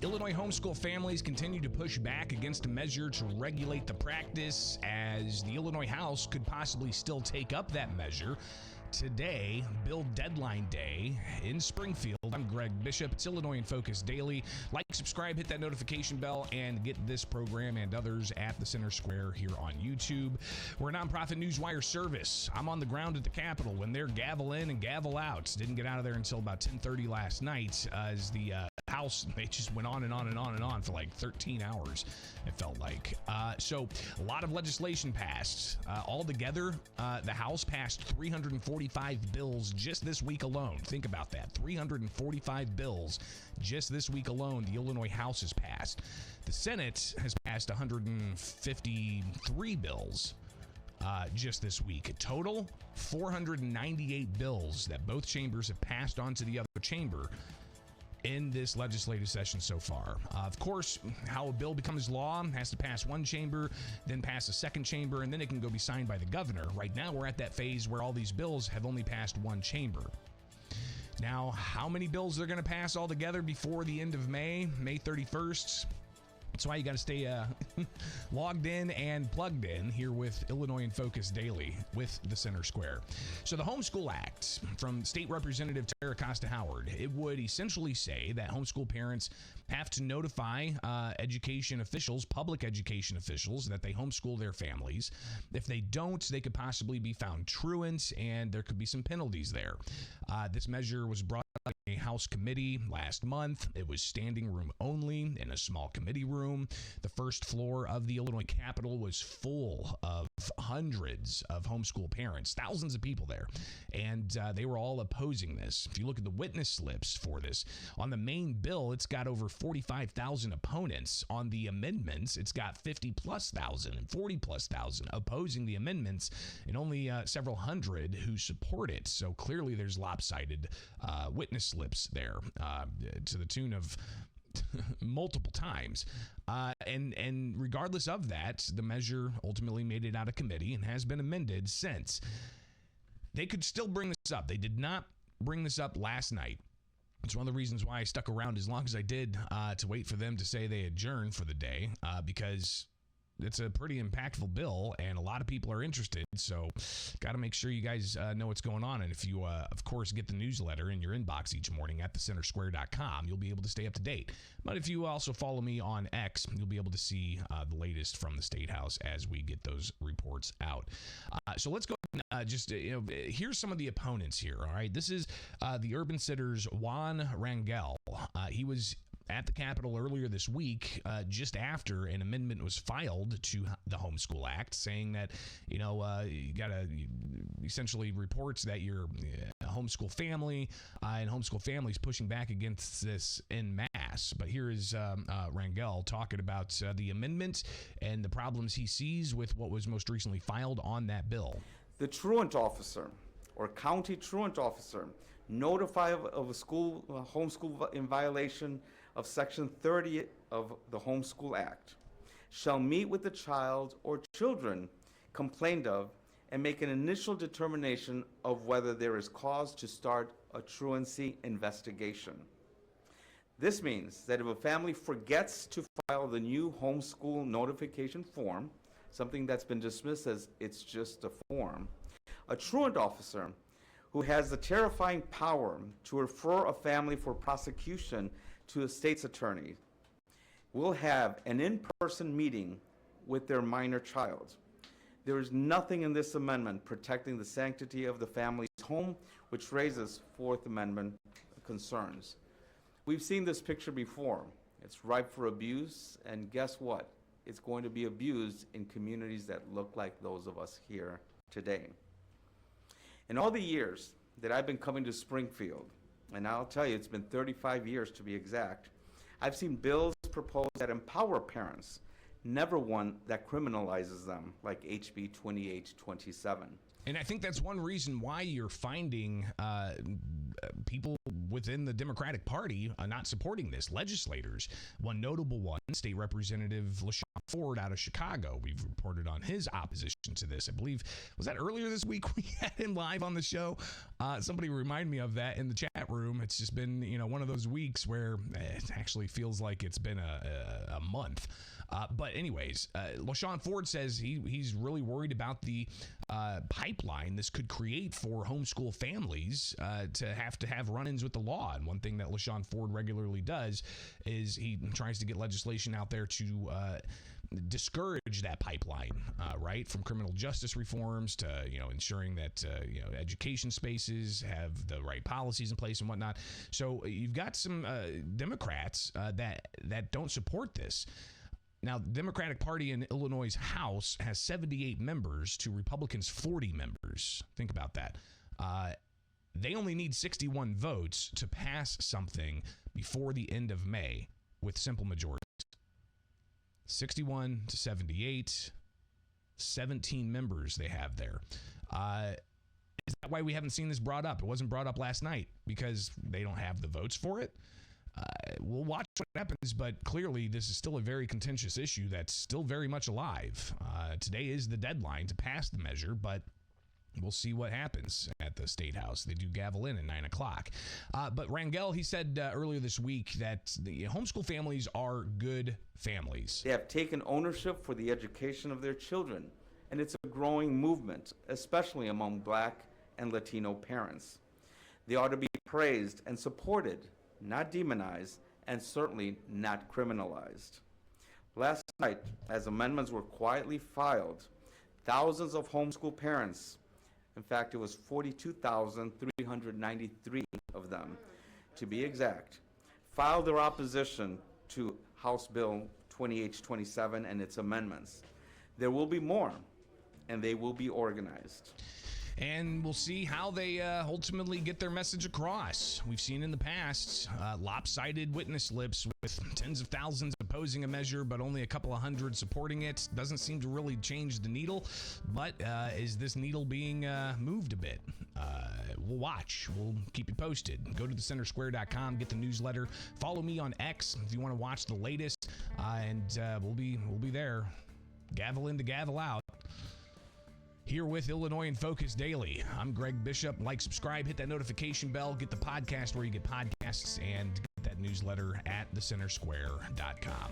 Illinois homeschool families continue to push back against a measure to regulate the practice, as the Illinois House could possibly still take up that measure. Today, bill deadline day in Springfield. I'm Greg Bishop. It's Illinois in Focus Daily. Like, subscribe, hit that notification bell, and get this program and others at the Center Square here on YouTube. We're a nonprofit newswire service. I'm on the ground at the Capitol when they're gavel in and gavel out. Didn't get out of there until about 10:30 last night as the House, they just went on and on and on and on for like 13 hours, it felt like. So a lot of legislation passed. Altogether, the House passed 345 bills just this week alone. Think about that. 345 bills just this week alone the Illinois House has passed. The Senate has passed 153 bills just this week. Total, 498 bills that both chambers have passed on to the other chamber in this legislative session so far. Of course, how a bill becomes law has to pass one chamber, then pass a second chamber, and then it can go be signed by the governor. Right now, we're at that phase where all these bills have only passed one chamber. Now, how many bills they're going to pass altogether before the end of May 31st? That's why you got to stay logged in and plugged in here with Illinois in Focus Daily with the Center Square. So the Homeschool Act from State Representative Tara Costa Howard, it would essentially say that homeschool parents have to notify education officials, public education officials, that they homeschool their families. If they don't, they could possibly be found truant, and there could be some penalties there. This measure was brought up in a House committee last month. It was standing room only in a small committee room. The first floor of the Illinois Capitol was full of hundreds of homeschool parents, thousands of people there, and they were all opposing this. If you look at the witness slips for this, on the main bill, it's got over 45,000 opponents. On the amendments, it's got 50+ thousand and 40+ thousand opposing the amendments, and only several hundred who support it. So clearly there's lopsided witness slips there to the tune of multiple times. And regardless of that, the measure ultimately made it out of committee and has been amended since. They could still bring this up. They did not bring this up last night. It's one of the reasons why I stuck around as long as I did to wait for them to say they adjourned for the day, because it's a pretty impactful bill and a lot of people are interested. So got to make sure you guys know what's going on. And if you, of course, get the newsletter in your inbox each morning at thecentersquare.com, you'll be able to stay up to date. But if you also follow me on X, you'll be able to see the latest from the Statehouse as we get those reports out. So let's go here's some of the opponents here. All right. This is the Urban Sitter's Juan Rangel. He was at the Capitol earlier this week, just after an amendment was filed to the Homeschool Act, saying that, you got to essentially reports that you're a homeschool family, and homeschool families pushing back against this en masse. But here is Rangel talking about the amendment and the problems he sees with what was most recently filed on that bill. The truant officer or county truant officer notified of a school homeschool in violation of Section 30 of the Homeschool Act shall meet with the child or children complained of and make an initial determination of whether there is cause to start a truancy investigation. This means that if a family forgets to file the new homeschool notification form, something that's been dismissed as it's just a form, a truant officer who has the terrifying power to refer a family for prosecution to a state's attorney will have an in-person meeting with their minor child. There is nothing in this amendment protecting the sanctity of the family's home, which raises Fourth Amendment concerns. We've seen this picture before. It's ripe for abuse, and guess what? It's going to be abused in communities that look like those of us here today. In all the years that I've been coming to Springfield, and I'll tell you, it's been 35 years to be exact, I've seen bills proposed that empower parents, never one that criminalizes them, like HB 2827. And I think that's one reason why you're finding people within the Democratic Party not supporting this, legislators. One notable one, State Representative LaShawn Ford out of Chicago. We've reported on his opposition to this. I believe, was that earlier this week we had him live on the show? Somebody remind me of that in the chat room. It's just been, one of those weeks where it actually feels like it's been a month. But anyways, LaShawn Ford says he's really worried about the pipeline this could create for homeschool families to have run-ins with the law. And one thing that LaShawn Ford regularly does is he tries to get legislation out there to discourage that pipeline, right? From criminal justice reforms to, ensuring that, education spaces have the right policies in place and whatnot. So you've got some Democrats that don't support this. Now, the Democratic Party in Illinois' House has 78 members to Republicans' 40 members. Think about that. They only need 61 votes to pass something before the end of May with simple majorities. 61 to 78, 17 members they have there. Is that why we haven't seen this brought up? It wasn't brought up last night because they don't have the votes for it. We'll watch what happens, but clearly this is still a very contentious issue that's still very much alive. Today is the deadline to pass the measure, but we'll see what happens at the Statehouse. They do gavel in at 9 o'clock. But Rangel, he said earlier this week that the homeschool families are good families. They have taken ownership for the education of their children, and it's a growing movement, especially among Black and Latino parents. They ought to be praised and supported, not demonized, and certainly not criminalized. Last night, as amendments were quietly filed, thousands of homeschool parents, in fact, it was 42,393 of them, to be exact, filed their opposition to House Bill 20H27 and its amendments. There will be more, and they will be organized. And we'll see how they ultimately get their message across. We've seen in the past lopsided witness lists with tens of thousands opposing a measure, but only a couple of hundred supporting it. Doesn't seem to really change the needle, but is this needle being moved a bit? We'll watch. We'll keep you posted. Go to thecentersquare.com, get the newsletter. Follow me on X if you want to watch the latest, and we'll be there. Gavel in to gavel out. Here with Illinois in Focus Daily, I'm Greg Bishop. Like, subscribe, hit that notification bell, get the podcast where you get podcasts, and get that newsletter at thecentersquare.com.